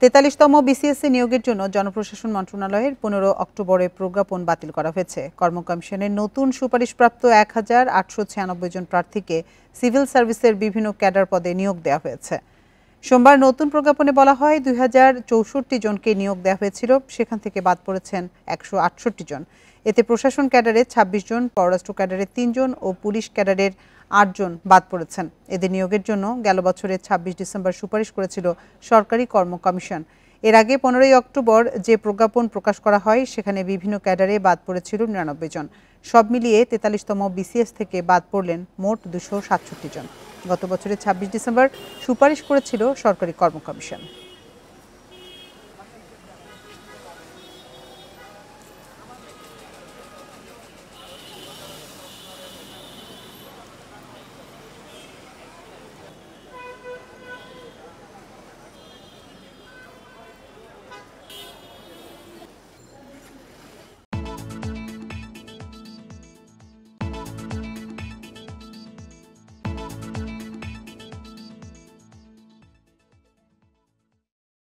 ৪৩তম BCSC নিয়োগের জন্য জনপ্রশাসন মন্ত্রণালয়ের ১৫ অক্টোবরে প্রজ্ঞাপন বাতিল করা হয়েছে। কর্ম কমিশনের নতুন সুপারিশপ্রাপ্ত ১,৮৯৬ জন প্রার্থীকে সিভিল সার্ভিসের বিভিন্ন ক্যাডার পদে নিয়োগ দেওয়া হয়েছে। সোমবার নতুন প্রজ্ঞাপনে বলা হয় ২,০৬৪ জনকে নিয়োগ দেওয়া হয়েছিল, সেখান থেকে বাদ পড়েছেন ১৬৮ জন। এতে প্রশাসন ক্যাডারে ২৬ জন, পররাষ্ট্র ক্যাডারে ৩ জন ও পুলিশ ক্যাডারের ৮ জন বাদ পড়েছেন। এদের নিয়োগের জন্য গেল বছরের ২৬ ডিসেম্বর সুপারিশ করেছিল সরকারি কর্ম কমিশন। এর আগে ১৫ই অক্টোবর যে প্রজ্ঞাপন প্রকাশ করা হয় সেখানে বিভিন্ন ক্যাডারে বাদ পড়েছিল ৯৯ জন। সব মিলিয়ে ৪৩তম বিসিএস থেকে বাদ পড়লেন মোট ২৬৭ জন। গত বছরের ২৬ ডিসেম্বর সুপারিশ করেছিল সরকারি কর্ম কমিশন।